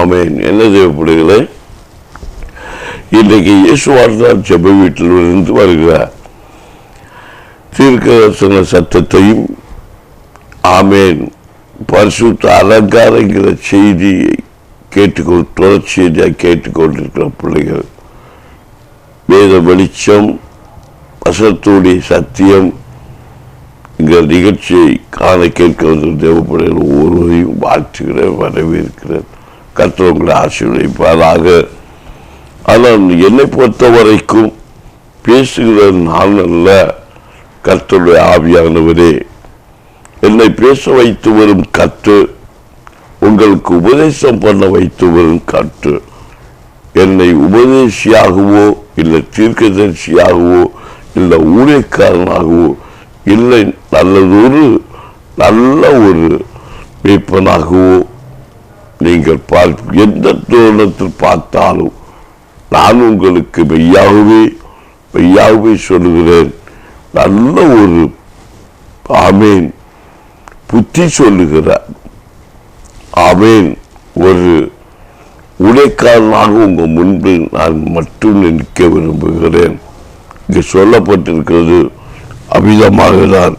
ஆமென். என்ன தேவைப்படுகிறேன்? இன்றைக்கு இயேசுவார்தான் ஜெப வீட்டில் இருந்து வருகிறார். தீர்க்கதரிசன சத்தத்தையும் ஆமென் பரிசுத்த அலங்காரங்கிற செய்தியை தொடர்ச்சியாக கேட்டுக்கொண்டிருக்கிற பிள்ளைகள், வேத வெளிச்சம் வசனத்துடைய சத்தியம் எங்கள் நிகழ்ச்சியை காண கேட்கிறது தேவைப்படுகிற ஒவ்வொருவரையும் வாழ்த்துகிறேன், வரவேற்கிறேன். கர்த்தர் உங்களை ஆசீர்வதிப்பாராக. ஆனால் என்னை பொறுத்த வரைக்கும் பேசுகிற நான் அல்ல, கர்த்தருடைய ஆவியானவரே என்னை பேச வைத்து வரும் கர்த்தர், உங்களுக்கு உபதேசம் பண்ண வைத்து வரும் கர்த்தர். என்னை உபதேசியாகவோ இல்லை தீர்க்கதரிசியாகவோ இல்லை ஊழியக்காரனாகவோ இல்லை நல்ல ஒரு மேய்ப்பனாகவோ நீங்கள் எந்த தருணத்தில் பார்த்தாலும் நான் உங்களுக்கு மெய்யாகவே சொல்லுகிறேன், நல்ல ஒரு ஆமேன் புத்தி சொல்லுகிறார். ஆமேன் ஒரு உடைக்காரனாக உங்கள் முன்பு நான் மட்டும் நிற்க விரும்புகிறேன். இங்கு சொல்லப்பட்டிருக்கிறது அமிதமாக தான்.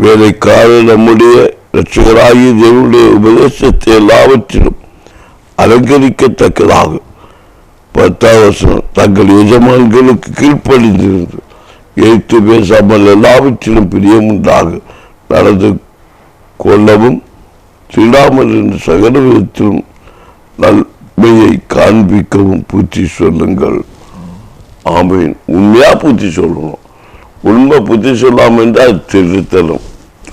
வேலைக்காரர் நம்முடைய இரட்சகராகிய தேவனுடைய உபதேசத்தை எல்லாவற்றிலும் அலங்கரிக்கத்தக்கதாக 10ஆம் வசனம், தங்கள் எஜமான்களுக்கு கீழ்ப்படிந்திருந்து எழுத்து பேசாமல் எல்லாவற்றிலும் பிரியமுண்டாக நடந்து கொள்ளவும் திருடாமல் என்று சகல விதத்திலும் நன்மையை காண்பிக்கவும் புத்தி சொல்லுங்கள். ஆமீன். உண்மையா புத்தி சொல்லணும். உண்மை புத்தி சொல்லாமல் என்றால் திருத்தலும்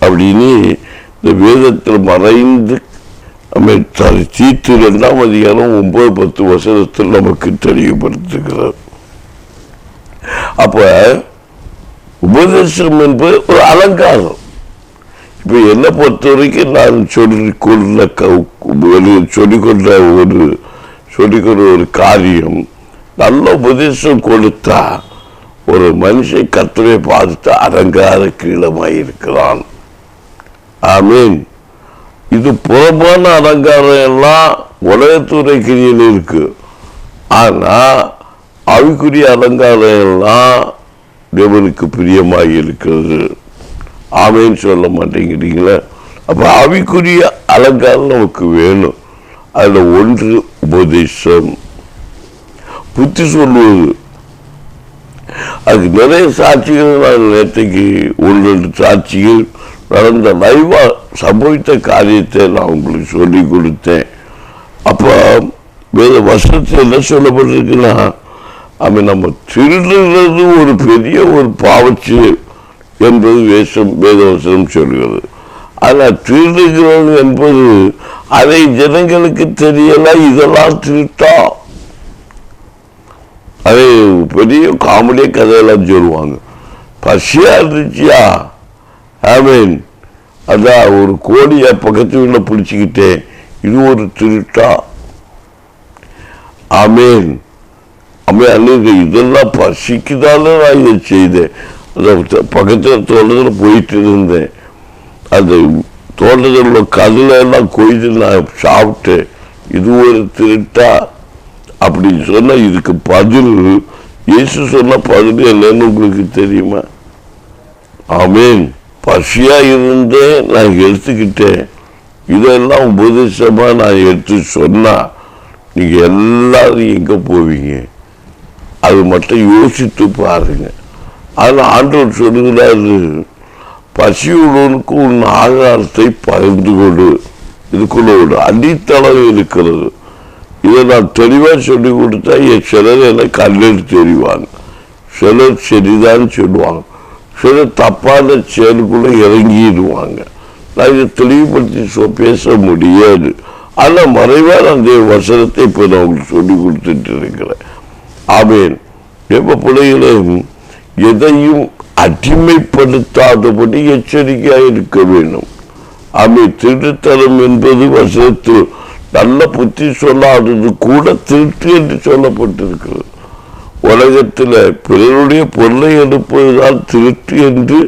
அப்படின்னு இந்த வேதத்தில் மறைந்து தீத்து 2ஆம் அதிகாரம் 9-10 வசனத்தில் நமக்கு தெளிவுபடுத்துகிறார். அப்ப உபதேசம் என்பது ஒரு அலங்காரம். இப்ப என்னை பொறுத்த வரைக்கும் நான் சொல்லிக்கொண்ட ஒரு காரியம், நல்ல உபதேசம் கொடுத்தா ஒரு மனுஷன் கர்த்தரை பார்த்து அலங்கார கிரீடமாயிருக்கிறான். ஆமீன். இது புறமான அலங்காரம் எல்லாம் உலகத்துறை கிரியில் இருக்கு. ஆனா அவைக்குரிய அலங்காரம் எல்லாம் தேவனுக்கு பிரியமாக இருக்கிறது. ஆமேன்னு சொல்ல மாட்டேங்கிறீங்களா? அப்ப ஆவிக்குரிய அலங்காரம் நமக்கு வேணும். அதுல ஒன்று உபதேசம், புத்தி சொல்லுவது. அதுக்கு நிறைய சாட்சிகள் நான் நேற்றைக்கு 1-2 சாட்சிகள் நடந்த லைவா சம்பவித்த காரியத்தை நான் உங்களுக்கு சொல்லி கொடுத்தேன். அப்ப வேத வசனத்தில் என்ன சொல்லப்பட்டிருக்குன்னா, நம்ம திருடுறது ஒரு பெரிய ஒரு பாவச்சு என்பது வேதவசனம் சொல்கிறது. ஆனால் திருடுகிறது என்பது அதை ஜனங்களுக்கு தெரியல, இதெல்லாம் திருட்டா. அதை பெரிய காமெடிய கதையெல்லாம் சொல்லுவாங்க. பசியா இருந்துச்சியா, ஆமீன், அதான் ஒரு கோடியா பக்கத்து வீட்டில் பிடிச்சிக்கிட்டேன், இது ஒரு திருட்டா. ஆமீன். அன்னைக்கு இதெல்லாம் பசிக்குதால நான் இதை செய்தேன். பக்கத்தில் தோட்டத்தில் போயிட்டு இருந்தேன். அந்த தோட்டத்தில் உள்ள கதில எல்லாம் கொய்து நான் சாப்பிட்டேன், இது ஒரு திருட்டா அப்படின்னு சொன்னா இதுக்கு பதில், இயேசு சொன்ன பதில் என்னன்னு உங்களுக்கு தெரியுமா? ஆமீன். பசியா இருந்தேன், நான் எடுத்துக்கிட்டேன், இதெல்லாம் உபதேசமா நான் எடுத்து சொன்னா நீங்க எல்லாரும் எங்க போவீங்க? அது மட்டும் யோசித்து பாருங்க. ஆனால் ஆண்டவர் சொல்லுகிறாரு, பசியுள்ளவனுக்கு உன் ஆகாரத்தை பகிர்ந்து கொடு. இதுக்குள்ள ஒரு அடித்தளம் இருக்கிறது. இதை நான் தெளிவாக சொல்லி கொடுத்தா சிலர் என்ன கல்லெடுத்து தெரிவாங்க, சிலர் சரிதான் சொல்லுவாங்க, சிலர் தப்பான செயலுக்குள்ள இறங்கிடுவாங்க. நான் இதை தெளிவுபடுத்தி பேச முடியாது. ஆனால் மறைவான அந்த வசனத்தை இப்போ நான் உங்களுக்கு சொல்லி கொடுத்துட்டு இருக்கிறேன். ஆமேன். எப்ப பிள்ளைகளும் எதையும் அடிமைப்படுத்தாதபடி எச்சரிக்கையாக இருக்க வேண்டும். ஆமே. திருத்தலம் என்பது வசனத்து நல்ல புத்தி சொல்லாதது கூட திருட்டு என்று சொல்லப்பட்டிருக்கிறது. உலகத்தில் பிறருடைய பொருளை எடுப்பதுதான் திருட்டு என்று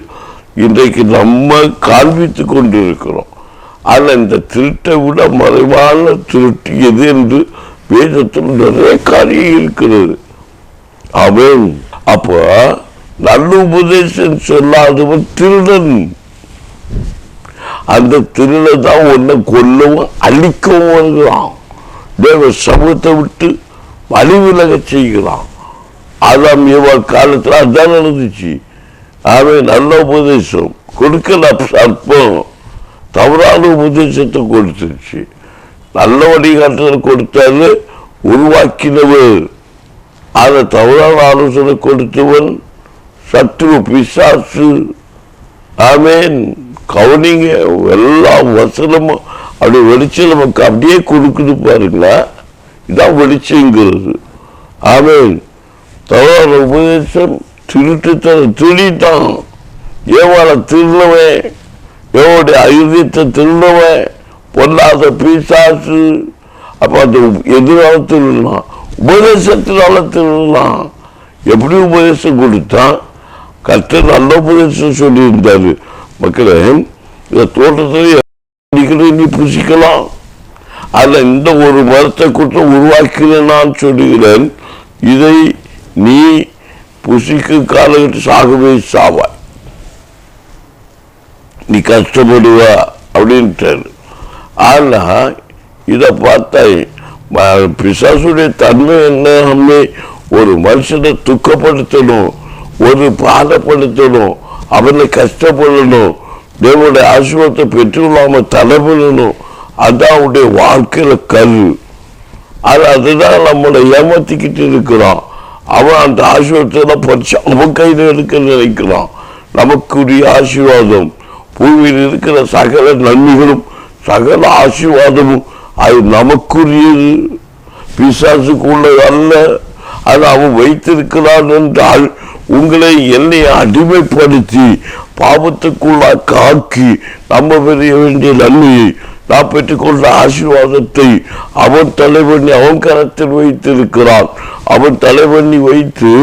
இன்றைக்கு நம்ம காண்பித்து கொண்டிருக்கிறோம். ஆனால் இந்த திருட்டை விட மறைவான திருட்டு எது என்று வேதத்தில் நிறைய காரியம் இருக்கிறது. அவன் அப்போ நல்ல உபதேசம் சொல்லாதவன் திருடன். அந்த திருடை தான் ஒன்றை கொல்லவும் அழிக்கவும் வருகிறான். தேவ சமூகத்தை விட்டு வழிவிலக செய்கிறான். ஆதாம் ஏவாள் காலத்தில் அதுதான் நடந்துச்சு. அவன் நல்ல உபதேசம் கொடுக்கல, அற்பம் தவறான உபதேசத்தை கொடுத்துருச்சு. நல்ல வழிகாட்டுதல் கொடுத்தாரு உருவாக்கினவர். அதை தவறான ஆலோசனை கொடுத்தவன் சத்ரு, பிசாசு. ஆமேன். கவனிங்க, எல்லா வசனமும் அப்படி வெளிச்சம் நமக்கு அப்படியே கொடுக்குது பாருங்களா. இதான் வெளிச்சங்கிறது. ஆமேன். தவறான உபதேசம் திருடித்தான். ஏவாள திருநவன், ஏவோடைய ஐரியத்தை திருநவன், பொல்லாத பிசாசு. அப்ப அந்த எதிரால திருடலாம், உபதேசத்தினால திருடலாம். எப்படி உபதேசம் கொடுத்தான்? கர்த்தர் நல்ல உபதேசம் சொல்லியிருந்தாரு. மக்களே, இந்த தோட்டத்தில் நீ புசிக்கலாம், அதுல இந்த ஒரு மரத்தை கூட உருவாக்கினேன் நான் சொல்லுகிறேன், இதை நீ புசிக்கு காலகட்ட சாகவே சாவாய், நீ கஷ்டப்படுவா அப்படின்ட்டாரு. ஆனா இதை பார்த்தா பிசாசுடைய தன்மை என்ன? நம்மை ஒரு மனுஷனை துக்கப்படுத்தணும், ஒரு பாதப்படுத்தணும், அவனை கஷ்டப்படணும், தேவனுடைய ஆசீர்வாதத்தை பெற்றுள்ளாம தலைப்படணும். அதான் அவனுடைய வாழ்க்கையில கரு. அதுதான் நம்மளை ஏமாத்திக்கிட்டு இருக்கிறான். அவன் அந்த ஆசீர்வாதத்தை பறிச்சு அவன் கையில் எடுக்க நினைக்கிறான். நமக்குரிய ஆசீர்வாதம், பூமியில் இருக்கிற சகல நன்மைகளும் சகல ஆசீர்வாதமும் அது நமக்குரியது, பிசாசுக்குள்ள அல்ல. அது அவன் வைத்திருக்கிறான் என்றால் உங்களை என்னை அடிமைப்படுத்தி பாவத்துக்குள்ளா காக்கி நம்ம பெற வேண்டிய நன்மையை, நான் பெற்றுக்கொண்ட ஆசீர்வாதத்தை அவன் தலைவண்ணி அவன் கரத்தில் வைத்திருக்கிறான். அவன் தலைவண்ணி வைத்து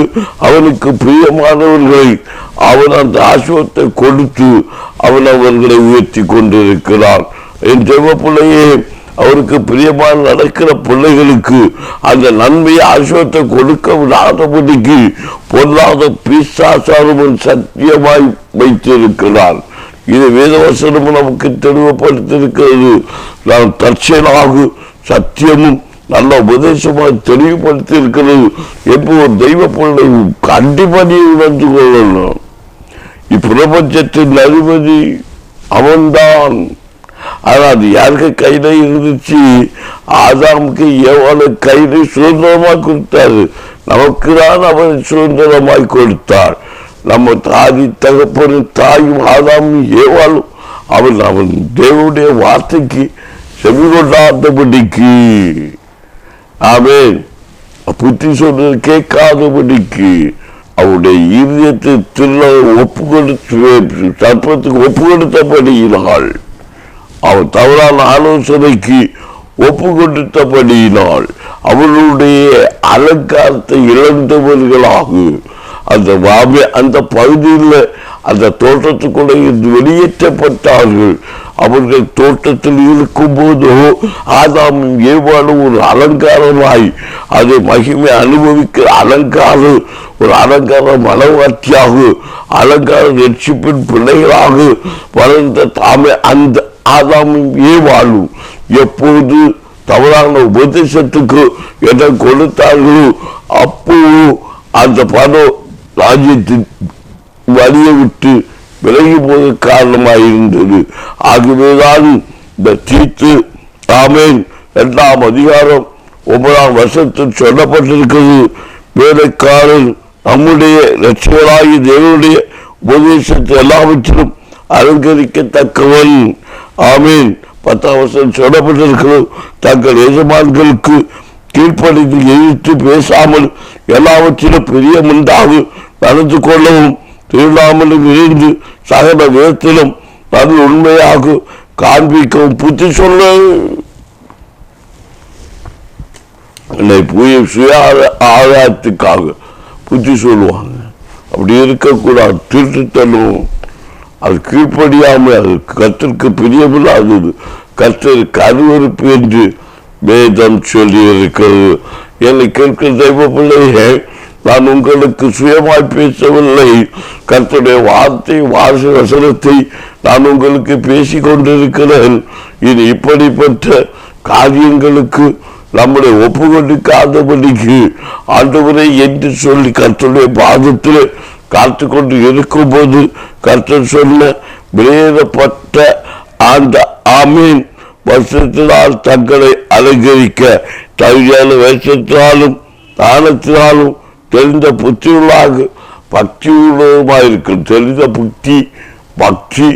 அவனுக்கு பிரியமானவர்களை அவன் அந்த ஆசீர்வாதத்தை கொடுத்து அவன் அவர்களை உயர்த்தி கொண்டிருக்கிறான். என் ஜெப பிள்ளையே, அவருக்கு பிரியமான நடக்கிற பிள்ளைகளுக்கு அந்த நன்மையை ஆசீர்வாதத்தை கொடுக்க விடாதபடிக்கு பொல்லாத பிசாசானவன் சத்தியமாய் வைத்திருக்கிறான். இது வேதவசனம் நமக்கு தெளிவுபடுத்தியிருக்கிறது. நான் தற்செயலாக சத்தியமும் நல்ல உபதேசமாக தெளிவுபடுத்தி இருக்கிறது என்று ஒரு தெய்வ பிள்ளை கண்டிப்பாக உணர்ந்து கொள்ளணும். இப்பிரபஞ்சத்தின் அதிபதி அவன்தான். ஆனா அது யாருக்கு கையில இருந்துச்சு? ஆதாமுக்கு ஏவாளு கையில சுதந்திரமாய் கொடுத்தாரு. நமக்கு தான் அவன் சுதந்திரமாய் கொடுத்தார். நம்ம தாதி தகப்பனும் தாயும் ஆதாமும் ஏவாளும் அவன் தேவனுடைய வார்த்தைக்கு செவி கொண்டாதபடிக்கு, ஆமென், புத்தி சொல்றது கேட்காதபடிக்கு அவருடைய இருதயத்தை ஒப்பு கொடுத்து சர்ப்பத்துக்கு ஒப்பு கொடுத்தபடியினாள், அவன் தவறான ஆலோசனைக்கு ஒப்பு கொடுத்தபடியினால் அவர்களுடைய அலங்காரத்தை இழந்தவர்களாக அந்த பகுதியில் அந்த தோட்டத்துக்குள்ளே வெளியேற்றப்பட்டார்கள். அவர்கள் தோட்டத்தில் இருக்கும் போதோ ஆதாமும் ஏவாளும் ஒரு அலங்காரமாய் அதை மகிமை அனுபவிக்கிற ஒரு அலங்கார மனவாட்டியாக அலங்கார ரட்சிப்பின் பிள்ளைகளாக வளர்ந்த தாமே அந்த ஆதாமும் ஏவாளும் எப்போது தவறான உபதேசத்துக்கு இடம் கொடுத்தார்களோ அப்போ அந்த பணம் ராஜ்யத்தின் வழியை விட்டு விலகி போக காரணமாயிருந்தது. ஆகவேதான் இந்த தீத்து, ஆமென், 2ஆம் அதிகாரம் 9ஆம் வசனத்தில் சொல்லப்பட்டிருக்கிறது. வேலைக்காரன் நம்முடைய இரட்சகராகிய தேவனுடைய உபதேசத்தை எல்லாவற்றிலும் அலங்கரிக்கத்தக்கவன். ஆமென். 10ஆம் வசனம் சொல்லப்பட்டிருக்கிறது. தங்கள் எஜமான்களுக்கு கீழ்ப்படிந்து எதிர்த்து பேசாமல் எல்லாவற்றிலும் பிரியமுண்டாக நடந்து கொள்ளவும் திருடாமலும் இருந்து சகல விதத்திலும் நல்ல உண்மையாக காண்பிக்கவும் புத்தி சொல்ல. சுய ஆதாயத்துக்காக புத்தி சொல்லுவாங்க. அப்படி இருக்கக்கூடாது. திருட்டுத்தனம், அது கீழ்ப்படியாமல் அது கர்த்தருக்கு பிரியமில்லாதது, கர்த்தருக்கு அருவருப்பு என்று வேதம் சொல்லி இருக்கிறது. என்னை கேட்கிற தெய்வ பிள்ளையே, நான் உங்களுக்கு சுயமாய் பேசவில்லை. கர்த்தருடைய வார்த்தை வசனத்தை நான் உங்களுக்கு பேசிக் கொண்டிருக்கிறேன். இது இப்படிப்பட்ட காரியங்களுக்கு நம்முடைய ஒப்பு கொடுக்காதபடிக்கு ஆண்டவரை என்று சொல்லி கர்த்தருடைய பாதத்தில் காத்து கொண்டு இருக்கும் போது கர்த்தர் சொன்ன விளையாடப்பட்ட அந்த ஆமீன் வசனத்தினால் தங்களை அலங்கரிக்க தகுதியான வேஷத்தினாலும் தானத்தினாலும் தெரிந்த புத்தியுள்ளாக பக்தியுள்ளதுமாக இருக்கும். தெரிந்த புத்தி பக்தி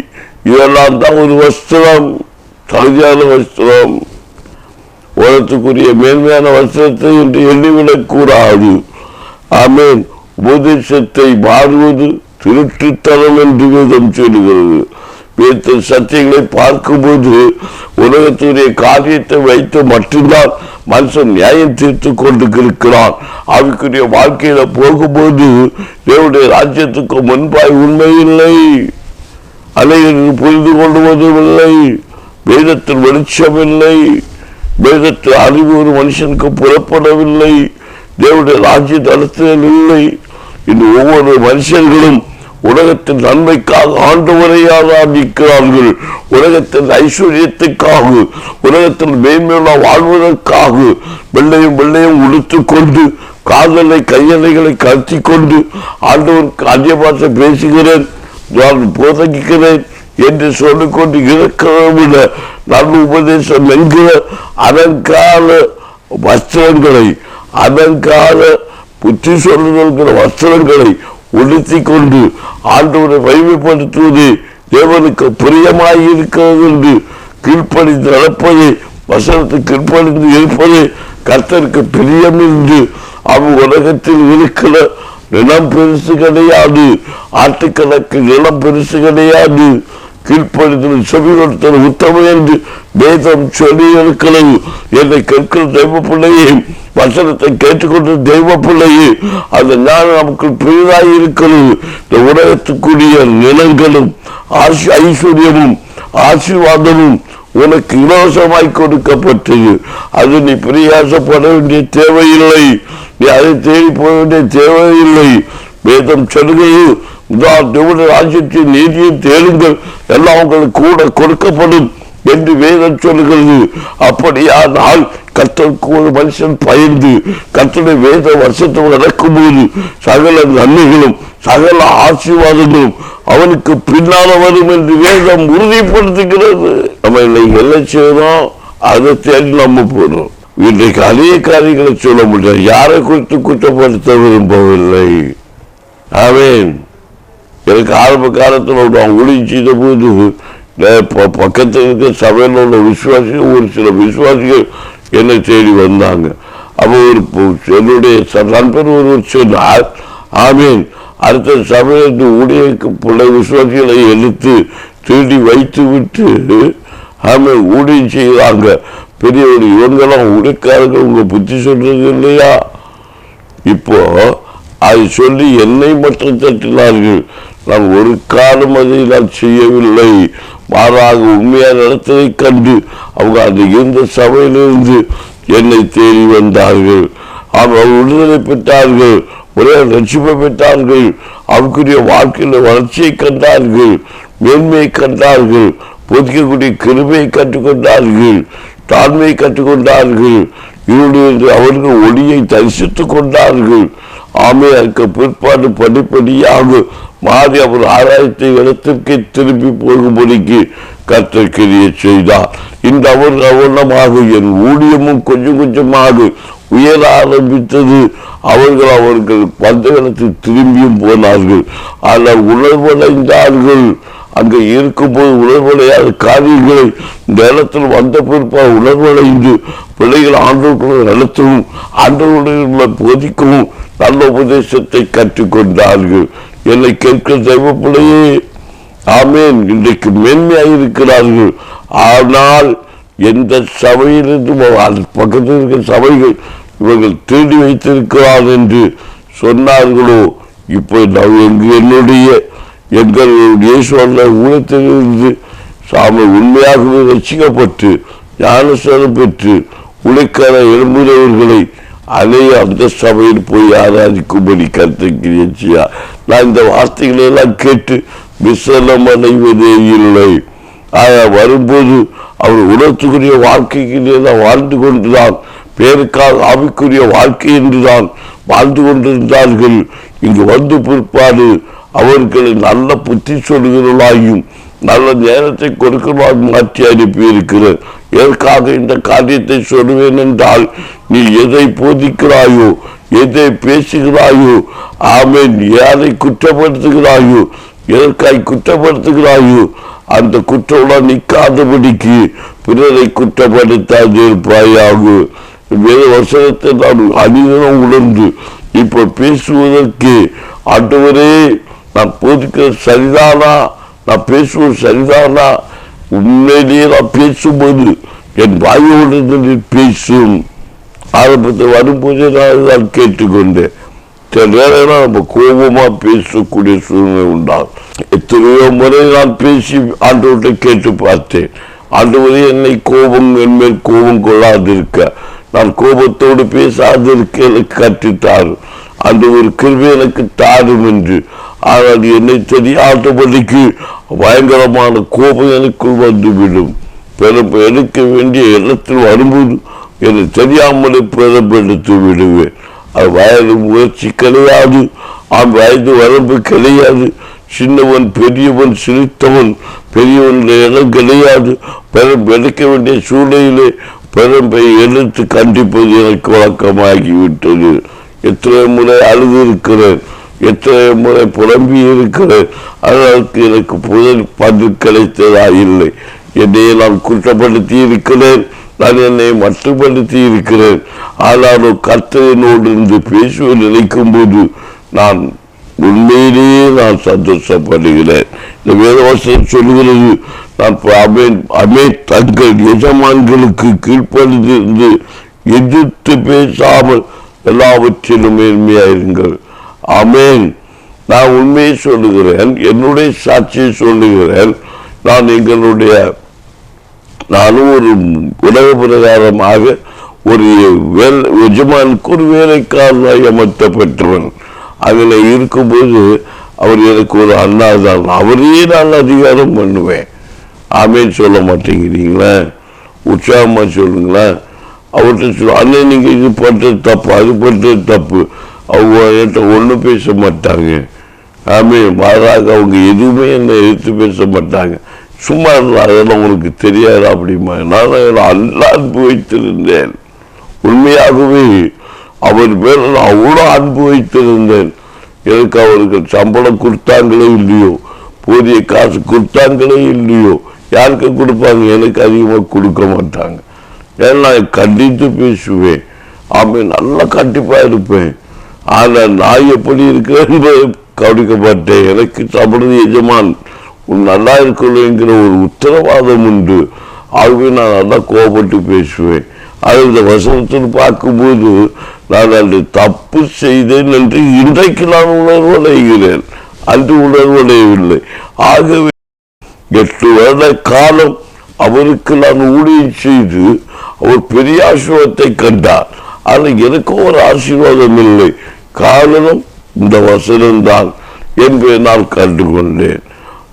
இதெல்லாம் தான் ஒரு வஸ்திரம், தகுதியான வஸ்திரம். உலகத்துக்குரிய மேன்மையான வஸ்திரத்தை என்று எண்ணிவிடக் கூடாது. ஆமேன். உபதேசத்தை மாறுவது திருட்டுத்தனம் என்று வேதம் சொல்லுகிறது. வேத சத்தியங்களை பார்க்கும்போது உலகத்துடைய காரியத்தை வைத்து மட்டும்தான் மனுஷன் நியாயம் தீர்த்து கொண்டு இருக்கிறான். அவருக்குரிய வாழ்க்கையில போகும்போது தேவனுடைய ராஜ்யத்துக்கு முன்பாய் உண்மை இல்லை, அனைவருக்கு புரிந்து கொள்வதும் இல்லை, வேதத்தில் வெளிச்சம் இல்லை, வேதத்தில் அறிவு ஒரு மனுஷனுக்கு புறப்படவில்லை, தேவனுடைய ராஜ்ய தளத்தில் இல்லை. இந்த ஒவ்வொரு மனுஷர்களும் உலகத்தின் நன்மைக்காக ஆண்டவரை ஆராதிக்கிறார்கள். உலகத்தின் ஐஸ்வர்யத்துக்காக, உலகத்தில் மேன்மையுள்ள வாழ்வதற்காக வெள்ளையும் உடுத்துக் கொண்டு காதலை கையலைகளை கருத்தி கொண்டு ஆண்டவருக்கு அந்நிய பாஷை பேசுகிறேன், நான் போதகிக்கிறேன் என்று சொல்லிக்கொண்டு இருக்கிறதை விட நல்ல உபதேசம் என்கிற அலங்கார வஸ்திரங்களை, அலங்கார புத்தி சொல்லுகிற வஸ்திரங்களை உடுத்தி கொண்டு ஆண்டவரை மகிமைப்படுத்துவது தேவனுக்கு பிரியமாயிருக்கிறது என்று கீழ்ப்படிந்து நடப்பது, வசனத்துக்கு கீழ்ப்படிந்து இருப்பது கர்த்தருக்கு பிரியம் என்று அவன் உலகத்தில் இருக்கிற நிலம் பெருசு கிடையாது, ஆட்டுக்கணக்கு நிலம் பெருசு கிடையாது. கீழ்ப்படுத்தல் செவி கொடுத்தல் உத்தமம் என்று வேதம் சொல்லி இருக்கிறது. என்னை கேட்கிற தெய்வ பிள்ளையே, வசனத்தை கேட்டுக்கொண்டு தெய்வ பிள்ளையே, அந்த ஞானம் நமக்கு பெரிதாய் இருக்கிறது. இந்த உலகத்துக்குரிய நிலங்களும் ஐஸ்வர்யமும் ஆசீர்வாதமும் உனக்கு இலவசமாய் கொடுக்கப்பட்டது. அது நீ பிரயாசப்பட வேண்டிய தேவையில்லை, நீ அதை தேடி போக வேண்டிய தேவையில்லை. வேதம் சொல்லுகிறது, ராஜ்யத்தின் நீதியை தேடுங்கள், எல்லாம் உங்களுக்கு கூட கொடுக்கப்படும் என்று வேதம் சொல்லுகிறது. அப்படியானால் கர்த்தருக்கு ஒரு மனுஷன் பயந்து கர்த்தருடைய வேத வருஷத்தோடு நடக்கும்போது சகல நன்மைகளும் சகல ஆசீர்வாதங்களும் அவனுக்கு பின்னால வரும் என்று வேதம் உறுதிப்படுத்துகிறது. நம்ம இன்னைக்கு என்ன செய்யறோம், அதை தேடி நம்ம போறோம். இன்றைக்கு அநேக காரியங்களை சொல்ல முடியாது. யாரை குறித்து குற்றப்படுத்த விரும்பவில்லை. ஆமேன். எனக்கு ஆரம்ப காலத்தில் அவங்க ஊழிய செய்த போது பக்கத்தில் இருக்க சபையில் உள்ள விசுவாசிகள், ஒரு சில விசுவாசிகள் என்னை தேடி வந்தாங்க. அப்போ என்னுடைய நண்பர் ஒருவர் சொன்னார், ஆமீன், அடுத்த சபையிலிருந்து ஊழிய பிள்ளை விசுவாசிகளை எடுத்து திருடி வைத்து விட்டு ஆமீன் ஊழியம் செய்கிறாங்க. பெரியவர் இவங்கெல்லாம் ஊழியக்காரர்கள், உங்க புத்தி சொல்றது இல்லையா? இப்போ அதை சொல்லி என்னை மட்டும் தட்டினார்கள். நான் ஒரு காலம் அதை நான் செய்யவில்லை. மாறாக உண்மையாக நடத்ததை கண்டு அவங்க அந்த இருந்த சபையிலிருந்து என்னை தேடி வந்தார்கள். அவர்கள் விடுதலை பெற்றார்கள், ஒரே ரட்சிப்பை பெற்றார்கள், அவர்களுடைய வாழ்க்கையில் வளர்ச்சியை கண்டார்கள், மேன்மையை கண்டார்கள், பொதிக்கக்கூடிய கிருபையை கற்றுக்கொண்டார்கள், தாழ்மையை கற்றுக்கொண்டார்கள், இவருடைய அவர்கள் ஒளியை தரிசித்துக் கொண்டார்கள். ஆமே, அதற்கு பிற்பாடு படிப்படியாக மாறி அவர் ஆராய்ச்சி இடத்திற்கு திரும்பி போகும்படிக்கு கர்த்தர் கிரியை செய்தார். இந்த அவர் கவனமாக என் ஊழியமும் கொஞ்சம் கொஞ்சமாக உயர ஆரம்பித்தது. அவர்கள் பந்தகலத்தில் திரும்பியும் போனார்கள். ஆனால் உணர்வடைந்தார்கள். அங்கே இருக்கும்போது உணர்வடையாத காரியங்களை இந்த இடத்தில் வந்த பிற்பாடு உணர்வடைந்து பிள்ளைகள் ஆண்டவர்களை நடத்தவும் ஆண்டவர்களுடைய போதிக்கவும் நல்ல உபதேசத்தை கற்றுக்கொண்டார்கள். என்னை கேட்கிற தெய்வ பிள்ளையே, ஆமேன், இன்றைக்கு மேன்மையாயிருக்கிறார்கள். ஆனால் எந்த சபையிலிருந்து பக்கத்தில் இருக்கிற சபைகள் இவர்கள் தேடி வைத்திருக்கிறார் என்று சொன்னார்களோ, இப்போ என்னுடைய எங்கள் இயேசுவல்ல ஊழியத்திலிருந்து உண்மையாகவே ரட்சிக்கப்பட்டு ஞானஸ்நானம் பெற்று உழைக்கான எழும்புகிறவர்களை அநேக அந்த சபையில் போய் ஆராதிக்கும்படி கருத்துக்கிறியா. நான் இந்த வார்த்தைகளை எல்லாம் கேட்டு விசலம் அடைவதே இல்லை. வரும்போது அவர் உணர்த்துக்குரிய வாழ்க்கைக்கு தான் வாழ்ந்து கொண்டுதான் பேருக்காக ஆவிக்குரிய வாழ்க்கை என்றுதான் வாழ்ந்து கொண்டிருந்தார்கள். இங்கு வந்து பிற்பாடு அவர்களை நல்ல புத்தி சொல்கிறவர்களாயும் நல்ல நேரத்தை கொடுக்கிறதாக மாற்றி அனுப்பியிருக்கிறார். எதற்காக இந்த காரியத்தை சொல்லுவேன் என்றால், நீ எதை போதிக்கிறாயோ, எதை பேசுகிறாயோ, ஆமென், யாரை குற்றப்படுத்துகிறாயோ, எதற்காய் குற்றப்படுத்துகிறாயோ, அந்த குற்றவுடன் நிற்காதபடிக்கு பிறரை குற்றப்படுத்தாது இருப்பாயாக. வேத வசனத்தை நான் அனிதனம் உணர்ந்து இப்போ பேசுவதற்கு, ஆண்டவரே நான் போதிக்கிறது சரிதானா, நான் பேசுவது சரிதானா, உண்மையிலேயே நான் பேசும்போது என் வாயோடு பேசும். ஆரம்பத்தில் வரும்போது நான் கேட்டுக்கொண்டேன். சில நேரம் நம்ம கோபமா பேசக்கூடிய சூழ்நிலை உண்டாகும். எத்தனையோ முறை நான் பேசி ஆண்டவர்கிட்ட கேட்டு பார்த்தேன். ஆண்டவரே என்னை என் மேல் கோபம் கொள்ளாதிருக்க, நான் கோபத்தோடு பேசாதிருக்க எனக்கு கற்றுத்தாரு, அந்த ஒரு கிருபை எனக்கு தாரும் என்று. ஆனால் என்னை தெரியாதபடிக்கு பயங்கரமான கோபம் எனக்குள் வந்துவிடும். எடுக்க வேண்டிய இடத்தில் வரும்போது என்னை தெரியாமலே பிறப்படுத்தி விடுவேன். அது வயது முயற்சி கிடையாது, வயது வரம்பு கிடையாது, சின்னவன் பெரியவன் சிரித்தவன் பெரியவன் இடம் கிடையாது. எடுக்க வேண்டிய சூழ்நிலையிலே பெரும்பை எடுத்து கண்டிப்பது எனக்கு வழக்கமாகிவிட்டது. எத்தனை முறை அழுது இருக்கிறேன், எத்தனை முறை புலம்பி இருக்கிறேன். அதற்கு எனக்கு பதில் கிடைத்ததா இல்லை. என்னையை நான் குற்றப்படுத்தி இருக்கிறேன், நான் என்னை மட்டுப்படுத்தி இருக்கிறேன். ஆனாலும் கர்த்தரினோடு இருந்து பேசுவ நினைக்கும் போது நான் உண்மையிலேயே நான் சந்தோஷப்படுகிறேன். இந்த வேதவசனம் சொல்லுகிறது, நான் தங்கள் எஜமான்களுக்கு கீழ்ப்படிந்து எதிர்த்து பேசாமல் எல்லாவற்றிலும் மேன்மையாயிருங்கள். ஆமேன். நான் உண்மையை சொல்லுகிறேன், என்னுடைய சாட்சியை சொல்லுகிறேன். நானும் ஒரு உலக பிரகாரமாக ஒரு எஜமானுக்கு ஒரு வேலைக்காரனாய் அமர்த்தப்பட்டவன். அதில் இருக்கும்போது அவர் எனக்கு ஒரு அண்ணா தான். அவரையே நான் அதிகாரம் பண்ணுவேன். ஆமேன்னு சொல்ல மாட்டேங்கிறீங்களா? உற்சாகமா சொல்லுங்களேன். அவர்கிட்ட சொல்ல, அண்ணன் நீங்க இது பண்றது தப்பு, அது பண்றது தப்பு. அவங்க என்கிட்ட ஒன்றும் பேச மாட்டாங்க. ஆமே, மாறாக அவங்க எதுவுமே என்னை எடுத்து பேச மாட்டாங்க. சும்மா அதெல்லாம் உங்களுக்கு தெரியாது அப்படிமா. நான் நல்லா அன்பு வைத்திருந்தேன். உண்மையாகவே அவர் பேர் நான் அவ்வளோ அன்பு வைத்திருந்தேன். எனக்கு அவர்கள் சம்பளம் கொடுத்தாங்களே இல்லையோ, போதிய காசு கொடுத்தாங்களே இல்லையோ, யாருக்கு கொடுப்பாங்க? எனக்கு அதிகமாக கொடுக்க மாட்டாங்க. ஏன்னா நான் கண்டித்து பேசுவேன். ஆமே, நல்லா கண்டிப்பாக இருப்பேன். ஆனால் நான் எப்படி இருக்கிறேன் கவனிக்க மாட்டேன். எனக்கு சம்பளம் எஜமான் நல்லா இருக்கணுங்கிற ஒரு உத்தரவாதம் உண்டு. ஆகவே நான் நல்லா கோபப்பட்டு பேசுவேன். அது இந்த வசனத்தில் பார்க்கும்போது நான் அன்று தப்பு செய்தேன் என்று இன்றைக்கு நான் உணர்வடைகிறேன். அன்று உணர்வடையவில்லை. ஆகவே 8 வருட காலம் அவருக்கு நான் ஊழியம் செய்து அவர் பெரிய ஆசீர்வாதத்தை கண்டார். ஆனால் எனக்கு ஒரு ஆசீர்வாதம் இல்லை. காரணம் இந்த வசனம்தான் என்பதை நான் கண்டுகொண்டேன்.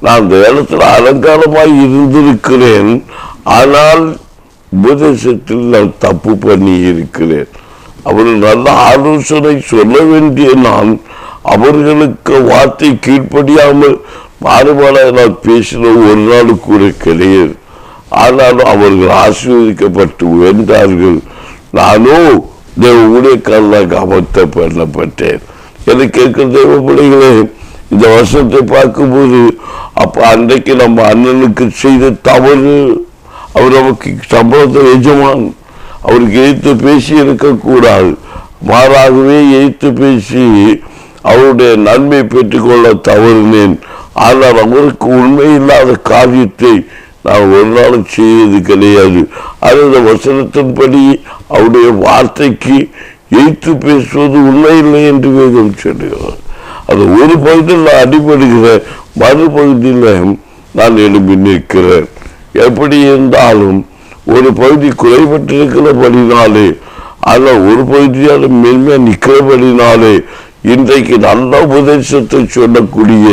நான் இந்த இடத்துல அலங்காரமாய் இருந்திருக்கிறேன். ஆனால் உபதேசத்தில் நான் தப்பு பண்ணி இருக்கிறேன். அவர்கள் நல்ல ஆலோசனை சொல்ல வேண்டிய நான் அவர்களுக்கு வார்த்தை கீழ்ப்படியாமல் மாறுபாடாக நான் பேசின ஒரு நாள் கூட கிடையாது. ஆனாலும் அவர்கள் ஆசீர்வதிக்கப்பட்டு உயர்ந்தார்கள். நானோ தேவ ஊழியக்காரனாக அமர்த்த பண்ணப்பட்டேன். எனக்கு கேட்கிற தேவ பிள்ளைகளே, இந்த வருஷத்தை பார்க்கும்போது அப்ப அன்றைக்கு நம்ம அண்ணனுக்கு செய்த தவறு, அவர் நமக்கு சம்பளத்தை எஜமான், அவருக்கு எதிர்த்து பேசி இருக்கக்கூடாது. மாறாகவே எதிர்த்து பேசி அவருடைய நன்மை பெற்றுக்கொள்ள தவறினேன். ஆனால் அவருக்கு உண்மை இல்லாத காரியத்தை நான் ஒரு நாளும் செய்வது கிடையாது. அந்த வசனத்தின்படி அவருடைய வார்த்தைக்கு எதிர்த்து பேசுவது உண்மை இல்லை என்று வேதம் சொல்லுகிறார். அது ஒரு பகுதியில் நான் அடிபடுகிறேன், மறுபகுதியில் நான் எழுப்பி நிற்கிறேன். எப்படி இருந்தாலும் ஒரு பகுதி குறைபட்டிருக்கிறபடினாலே, அதில் ஒரு பகுதியால் மேன்மையா நிற்கிறபடினாலே, இன்றைக்கு நல்ல உபதேசத்தை சொல்லக்கூடிய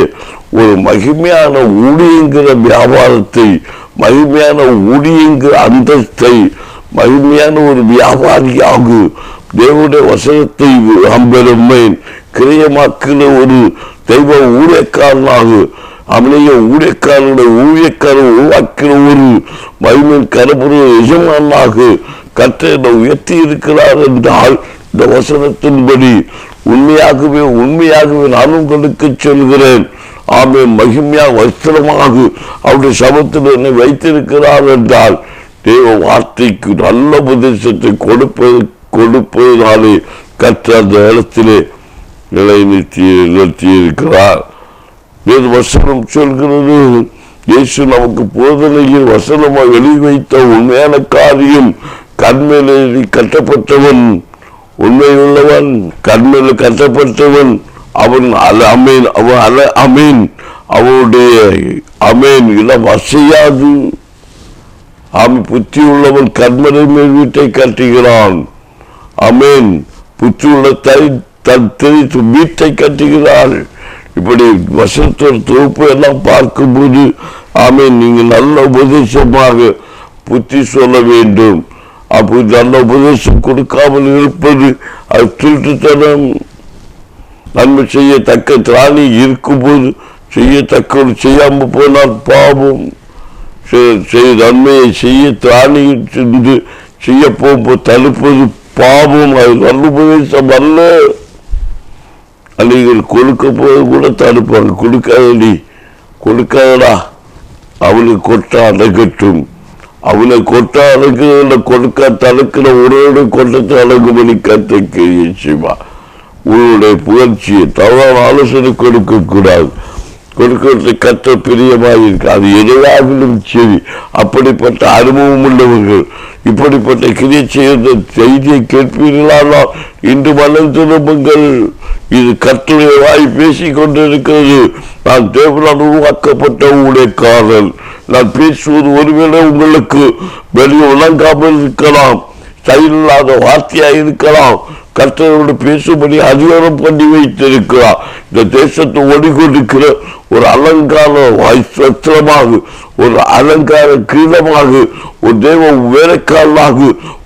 ஒரு மகிமையான ஊழியங்கிற வியாபாரத்தை, மகிமையான ஊழியங்கிற அந்தஸ்தை, மகிமையான ஒரு வியாபாரியாக தேவனுடைய வசனத்தை அம்பெருமேன் கிரியமாக்கிற ஒரு தெய்வ ஊழியக்காரனாக, அவனைய ஊழியக்காரனுடைய ஊழியக்காரன் உருவாக்கிற ஒரு மகிமையின் கரப்புற எஜமானாக கர்த்தர் உயர்த்தி இருக்கிறார் என்றால், இந்த வசனத்தின்படி உண்மையாகவே உண்மையாகவே நான் உங்களுக்கு சொல்கிறேன். ஆமென். மகிமையாக வஸ்திரமாக அவருடைய சமத்தில் என்னை வைத்திருக்கிறார் என்றால், தேவ வார்த்தைக்கு நல்ல உபதேசத்தை கொடுப்பதனாலே கர்த்தர் அந்த இடத்திலே நிறுத்தி இருக்கிறார். வேறு வசனம் சொல்கிறது, இயேசு நமக்கு போதனையில் வசனமாக எழுதி வைத்த உண்மையான காரியம், கண்மேலே கட்டப்பட்டவன் உண்மையுள்ளவன், கண்மேல கட்டப்பட்டவன் அவன் அமேன், அவன் அமேன், அவனுடைய அமேன் இடம் அசையாது. அவன் புத்தி உள்ளவன் கண்மலை மேல் வீட்டை கட்டுகிறான். அமேன். புத்தி உள்ள தன் தெரித்து வீட்டை கட்டுகிறாள். இப்படி வசனத்தோட தொகுப்பு எல்லாம் பார்க்கும்போது, ஆமேன், நீங்கள் நல்ல உபதேசமாக புத்தி சொல்ல வேண்டும். அப்போது நல்ல உபதேசம் கொடுக்காமல் இருப்பது அது திருட்டுத்தனம். நன்மை செய்யத்தக்க திராணி இருக்கும்போது செய்யத்தக்க செய்யாமல் போனால் பாவம். நன்மையை செய்ய திராணி செய்ய போகும்போது தடுப்பது பாவம். அது நல்ல உபதேசம் அல்ல. நீங்கள் கொடுக்க போது கூட தடுப்பாங்க. கொடுக்காதடி, கொடுக்காதடா, அவனுக்கு கொட்டா அடக்கட்டும். அவனை கொட்டா அடக்குறதுல கொடுக்க தடுக்கிற உடனே கொட்டத்தை அடங்கும்படி கத்தை செய்வா. உன்னுடைய புகழ்ச்சியை தவறான ஆலோசனை கொடுக்க கூடாது. கொடுக்கிறது கத்த பிரியமாக இருக்கு. அது எதுவாகிலும் சரி. அப்படிப்பட்ட அனுபவம் உள்ளவர்கள் இப்படிப்பட்ட கிரியை செய்த செய்தியை கேட்பீர்களானால் இன்று மனம் திரும்புங்கள். இது கர்த்தருடைய வாய் பேசிக் கொண்டிருக்கிறது. நான் தேவனால் உருவாக்கப்பட்ட ஊழியக்காரன். நான் பேசுவது ஒருவேளை உங்களுக்கு வெளியே விளங்காமல் இருக்கலாம், செயலில்லாத வார்த்தையாக இருக்கலாம். கர்த்தரோடு பேசும்படி அதிகாரம் பண்ணி வைத்திருக்கிறார். இந்த தேசத்தை ஓடிக்கொண்டிருக்கிற ஒரு அலங்கார வஸ்திரமாக, ஒரு அலங்கார கிரீடமாக, ஒரு தேவ வேலைக்காரனாக,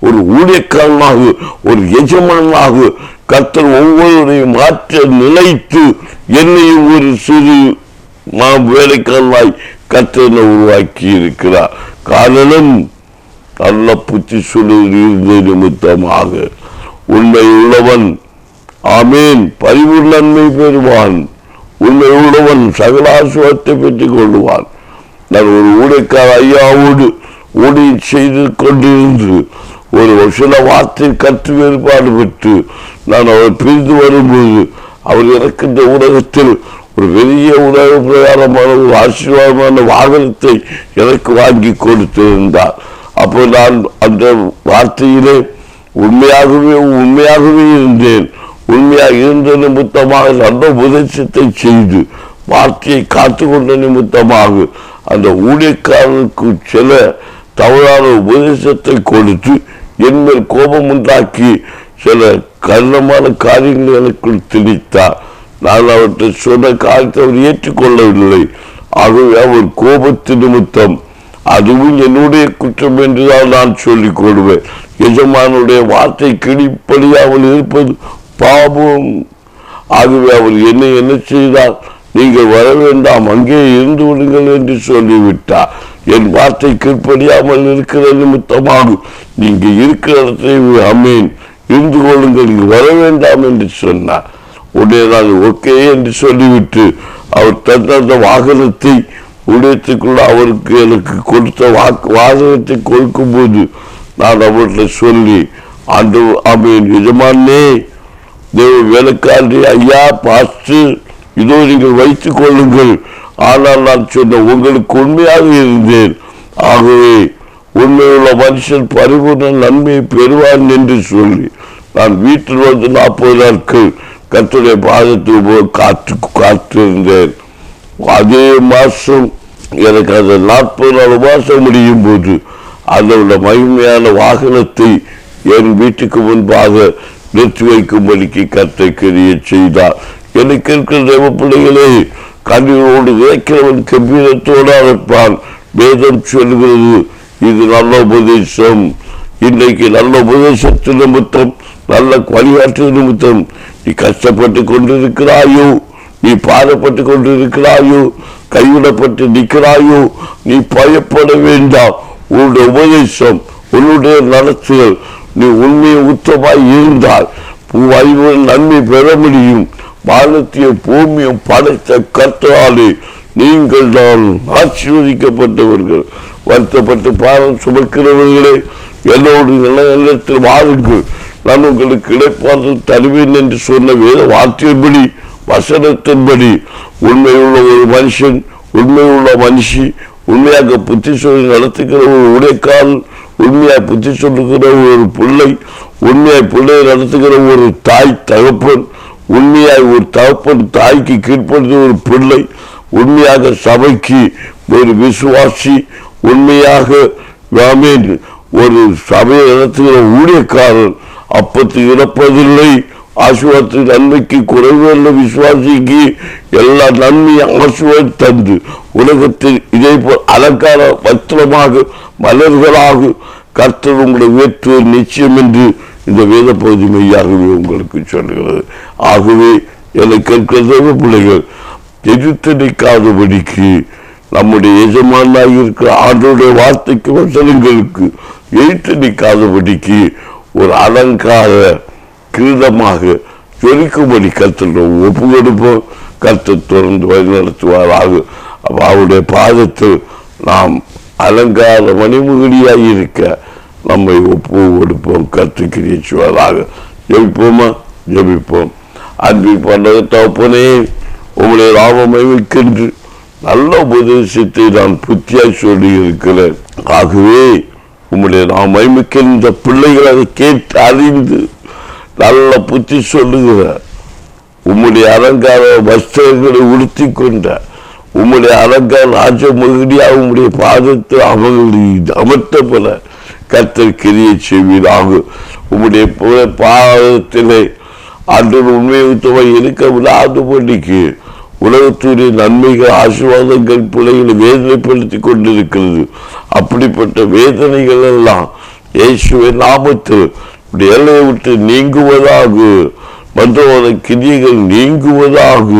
ஒரு ஊழியக்காரனாக, ஒரு எஜமானாக கர்த்தர் ஒவ்வொருவரையும் மாற்ற நினைத்து என்னையும் ஒரு சிறு வேலைக்காரனாய் கர்த்தர் உருவாக்கி இருக்கிறார். காரணம் நல்ல புத்தி சொல்லுகிற நிமித்தமாக. உண்மை உள்ளவன் ஆமேன் பரிபூர்ண நன்மை பெறுவான். உண்மை உள்ளவன் சகலாசுவத்தை பெற்றுக் கொள்வான். நான் ஒரு ஊழியக்கார ஐயாவோடு ஊழியம் செய்து கொண்டிருந்து ஒரு சில வார்த்தை கற்று வேறுபாடு பெற்று நான் அவர் பிரிந்து வரும்போது, அவர் எனக்கு இந்த உலகத்தில் ஒரு பெரிய உலக பிரகாரமான ஒரு ஆசீர்வாதமான வாகனத்தை எனக்கு வாங்கி கொடுத்திருந்தார். அப்போ நான் அந்த வார்த்தையிலே உண்மையாகவே இருந்தேன். உண்மையாக இருந்த நிமித்தமாக நல்ல உபதேசத்தை செய்து வார்த்தையை காத்துக்கொண்ட நிமித்தமாக அந்த ஊழியக்காரனுக்கு சில தவறான உபதேசத்தை கொடுத்து என்மேல் கோபம் உண்டாக்கி சில கடினமான காரியங்கள் எனக்குள் திணித்தார். நான் அவற்றை சொன்ன காரியத்தை அவர் ஏற்றுக்கொள்ளவில்லை. ஆகவே அவர் கோபத்து நிமித்தம் அதுவும் என்னுடைய குற்றம் என்றுதான் நான் சொல்லிக் கொள்வேன். எஜமானுடைய வார்த்தை கிழிப்படியாமல் இருப்பது பாவம். ஆகவே அவர் என்ன செய்தார், நீங்கள் வர வேண்டாம், அங்கே இருந்து விடுங்கள் என்று சொல்லிவிட்டார். என் வார்த்தை கீழ்ப்படியாமல் இருக்கிற நிமித்தமாக நீங்க இருக்கிற இடத்தை அமேன் இருந்து கொள்ளுங்கள், இங்கு வர வேண்டாம் என்று சொன்னார். உடனே நான் ஓகே என்று சொல்லிவிட்டு அவர் தந்த வாகனத்தை உடையத்துக்குள்ள அவருக்கு எனக்கு கொடுத்த வாகனத்தை கொடுக்கும் போது நான் அவர்கிட்ட சொல்லி, ஆண்டு ஆமேன் எஜமானே, தேவ வேலைக்காரி ஐயா பாஸ்டர், இதோ நீங்கள் வைத்துக் கொள்ளுங்கள். ஆனால் நான் சொன்ன உங்களுக்கு உண்மையாக இருந்தேன். ஆகவே உண்மையுள்ள மனுஷன் பரிபூர்ண நன்மையை பெறுவான் என்று சொல்லி நான் வீட்டில் வந்து 40 நாட்கள் கர்த்தருடைய பாதத்தில் காத்திருந்தேன். அதே மாசம் எனக்கு அந்த 40 மாசம் முடியும் போது அதோட மகிமையான வாகனத்தை என் வீட்டுக்கு முன்பாக நிறுத்தி வைக்கும்படிக்கு கர்த்தர் கிரிய செய்தார். எனக்கு இருக்கிற தேவ பிள்ளைகளே, கண்ணீரோடு இறைக்கிறவன் கம்பீரத்தோடு அழைப்பான். வேதம் சொல்கிறது இது நல்ல உபதேசம். இன்றைக்கு நல்ல உபதேசத்து நிமித்தம், நல்ல வழிகாட்டு நிமித்தம் நீ கஷ்டப்பட்டு கொண்டிருக்கிறாயோ, நீ பாடப்பட்டு கொண்டிருக்கிறாயோ, கைவிடப்பட்டு நிற்கிறாயோ, நீ பயப்பட வேண்டாம். உன்னுடைய உபதேசம், உன்னுடைய நடத்துதல், நீ உண்மையை உத்தமாய் இருந்தால் நன்மை பெற முடியும். வானத்தையும் பூமியும் படைத்த கர்த்தராலே நீங்கள் தான் ஆசீர்வதிக்கப்பட்டவர்கள். வருத்தப்பட்டு பாரம் சுமக்கிறவர்களே, என்னோடு நிலத்தில் வாருங்கள், நான் உங்களுக்கு இடைப்பாற்றல் தருவேன் என்று சொன்ன வேத வார்த்தையின்படி, வசனத்தின்படி உண்மையுள்ள ஒரு மனுஷன், உண்மையுள்ள மனுஷி, உண்மையாக புத்தி சொல்லி நடத்துகிற ஒரு உடைக்கால், உண்மையாய் புத்தி சொல்லுகிற ஒரு பிள்ளை, உண்மையாய் பிள்ளையை நடத்துகிற ஒரு தாய் தகப்பன், உண்மையாய் ஒரு தகப்பன் தாய்க்கு கீழ்ப்படுத்த ஒரு பிள்ளை, உண்மையாக சபைக்கு ஒரு விசுவாசி, உண்மையாக ஒரு சபையை நடத்துகிற ஊழியக்காரன் அப்பத்துக்கு இறப்பதில்லை. ஆசீர்வாதத்தின் நன்மைக்கு குறைவுள்ள விசுவாசிக்கு எல்லா நன்மையும் ஆசீர்வாதம் தந்து உலகத்தில் இதே போல் அலங்கார வஸ்திரமாக மலர்களாக கர்த்தர் உங்களை உயர்த்துவது நிச்சயம் என்று இந்த வேத பகுதி மெய்யாகவே உங்களுக்கு சொல்கிறது. ஆகவே எனக்கு இருக்கிற பிள்ளைகள் எதிர்த்து நிற்காதபடிக்கு நம்முடைய எஜமானாக இருக்கிற ஆண்டோடைய வார்த்தைக்கு வசனங்களுக்கு எதிர்த்து நிற்காதபடிக்கு ஒரு அலங்கார கிரீடமாக ஜொலிக்கும்படி கர்த்தர் ஒப்பு கொடுப்போம். கர்த்தர் தொடர்ந்து வழிநடத்துவாராக. அவருடைய பாதத்தில் நாம் அலங்கார மணிமுகடியாக இருக்க நம்மை ஒப்பு கொடுப்போம். கர்த்தர் கிரியை செய்வாராக. ஜெபிப்போமா? ஜெபிப்போம். அன்பில் பண்ண தகப்பனே, உங்களுடைய ராமமைக்கென்று நல்ல உபதேசத்தை நான் புத்தியாய் சொல்லி இருக்கிறேன். ஆகவே உங்களுடைய நாம் மைமிக்க இந்த பிள்ளைகள் அதை கேட்டு அறிந்து நல்ல புத்தி சொல்லுகிற, உம்முடைய அலங்கார வஸ்திரங்களை உடுத்தி கொண்ட, உம்முடைய அலங்கார ராஜ மகிழ்ச்சியாக உம்முடைய பாதத்தை அவர்கள் அமர்த்தப்பட கர்த்தர் கிரியை செய்வீராக. உம்முடைய பாதத்திலே அன்று உண்மையுத்தவை இருக்க விடாதபடிக்கு உலகத்துடைய நன்மைகள் ஆசீர்வாதங்கள் பிள்ளைகளை வேதனைப்படுத்தி கொண்டிருக்கிறது. அப்படிப்பட்ட வேதனைகள் எல்லாம் இயேசுவின் நாமத்தில் எல்லையை விட்டு நீங்குவதாக, மற்றவர கிரியைகள் நீங்குவதாக,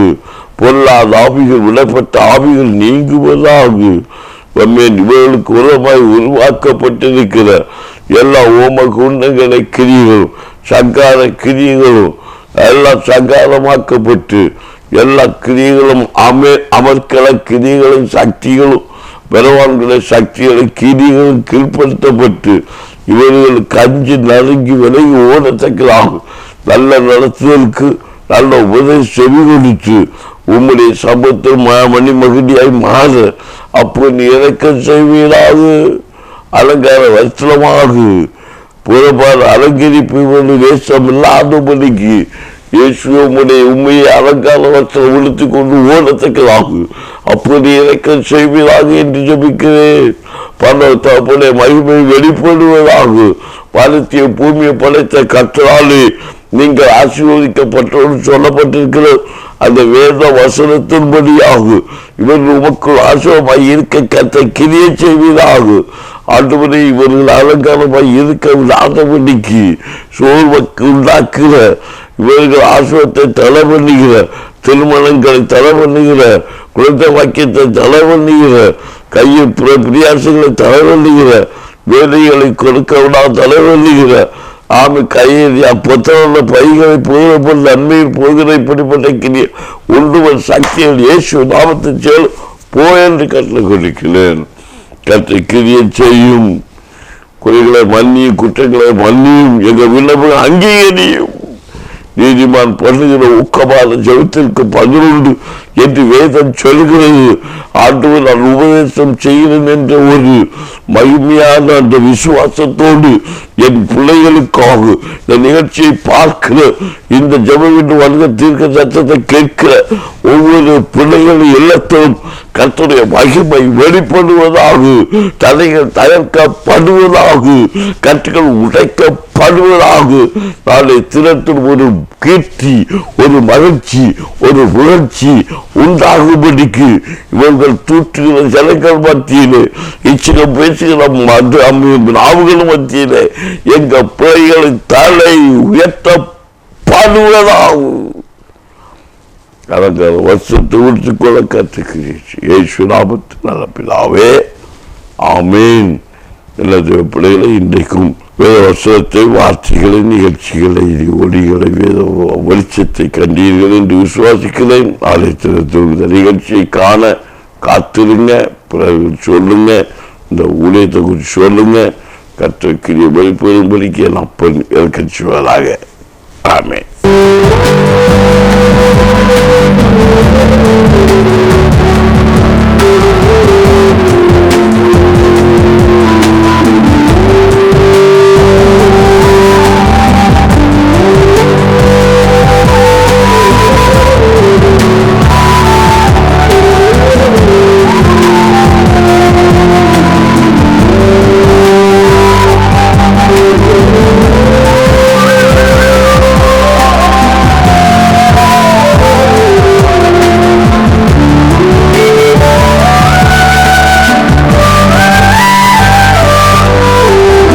பொருளாத ஆவிகள், விடப்பட்ட ஆவிகள் நீங்குவதாக. இவர்களுக்கு உரமாய் உருவாக்கப்பட்டிருக்கிற எல்லா ஓம குண்டங்களை கிரியைகளும் சங்கார கிரியைகளும் எல்லாம் சங்காரமாக்கப்பட்டு எல்லா கிரியைகளும் அமர்க்கல கிரியைகளும் சக்திகளும் பலவான்களை சக்திகளும் கிரியைகளும் கீழ்படுத்தப்பட்டு இவர்களுக்கு அஞ்சு நறுங்கி விலகி ஓடத்தக்கதாகும். நல்ல நடத்துதலுக்கு நல்ல உபதேசம் செவி கொடுத்து உம்முடைய சமூகத்தில் மணி மகிழ்ச்சியாய் மாற அப்போ நீ இறக்கம் செய்வீராக. அலங்கார வஸ்திரமாக புறப்பாடு அலங்கரிப்பு வேஷம் இல்லாதபடிக்கு இயேசுடைய உண்மையை அலங்கார வஸ்திரம் உடுத்தி கொண்டு ஓடத்தக்கதாகும். அப்படி இறக்கம் செய்வீராக என்று ஜெபிக்கிறேன். பணத்தப்புடைய மகிமை வெளிப்படுவதாக. வானத்திய பூமியை படைத்த கர்த்தராலே நீங்கள் ஆசீர்வதிக்கப்பட்டோடு சொல்லப்பட்டிருக்கிற அந்த வேத வசனத்தின்படியாக இவர்கள் உமக்குள் ஆசீர்வாதமாய் இருக்க கர்த்தர் கிரியை செய்வீராக. ஆண்டவரே, இவர்கள் அலங்காரமாய் இருக்க விடாதபடிக்கு சோர்வுக்கு உண்டாக்குகிற இவர்கள் ஆசீர்வாதத்தை தடை பண்ணுகிற, திருமணங்களை தடை பண்ணுகிற, குழந்தை வாக்கியத்தை தடை பண்ணுகிற, கையில் பிரியாசங்களை தடை பண்ணுகிற, வேலைகளை கொடுக்க விடாத தடை பண்ணுகிற, ஆமை கையில் புத்தக பைகளை போகிற நன்மையில் போகிற இப்படிப்பட்ட கிரிய ஒன்றுவன் சக்தியில் இயேசு நாமத்தை செயல் போ என்று கற்றுக் கொடுக்கிறேன். கற்றை கிரியை செய்யும், குறைகளை மன்னியும், குற்றங்களை மன்னியும், எங்கள் விண்ணப்பம் அங்கீகரியும். நீதிமான் பண்ணுகிற ஊக்கமான ஜெபத்திற்கு 11 என்று வேதம் சொல்கிறது. ஆண்டவர் நான் உபதேசம் செய்கிறேன் என்ற ஒரு மகிமையான அந்த விசுவாசத்தோடு என் பிள்ளைகளுக்காக இந்த நிகழ்ச்சியை பார்க்கிற, இந்த ஜெபவின் வருக தீர்க்க சத்தத்தை கேட்கிற ஒவ்வொரு பிள்ளைகளின் இல்லத்திலும் கர்த்தருடைய மகிமை வெளிப்படுவதாக, தடைகள் தகர்க்கப்படுவதாக, கட்டுகள் உடைக்கப்படுவதாக. நாளை தினத்தில் ஒரு கீர்த்தி, ஒரு மகிழ்ச்சி, ஒரு புகழ்ச்சி உண்டாகும்படிக்கு இவர்கள் தூற்றுகிற ஜனங்கள் மத்தியிலே, இச்சகம் பேசுகிற நாவுகள் மத்தியிலே எங்க பிள்ளைகளின் தலை உயர்த்தப்படுவதாகும். அதற்கு வருஷத்தை உடுத்துக்கொள்ள கற்றுக்கிறீர்கள். இயேசு நாமத்தில் நல்ல பிதாவே, ஆமீன். நல்ல பிள்ளைகளை இன்றைக்கும் வேத வசனத்தை, வார்த்தைகளை, நிகழ்ச்சிகளை, ஒளிகளை, வேத வெளிச்சத்தை கண்டீர்கள் என்று விசுவாசிக்கிறேன். ஆலயத்தில் நிகழ்ச்சியை காண காத்திருங்க. பிறகு சொல்லுங்க, இந்த ஊழியத்தை குறித்து சொல்லுங்க. கர்த்தருக்குரிய வெளிப்படும்படிக்கு என் அப்பன் இறக்கச்சுவதாக. ஆமென்.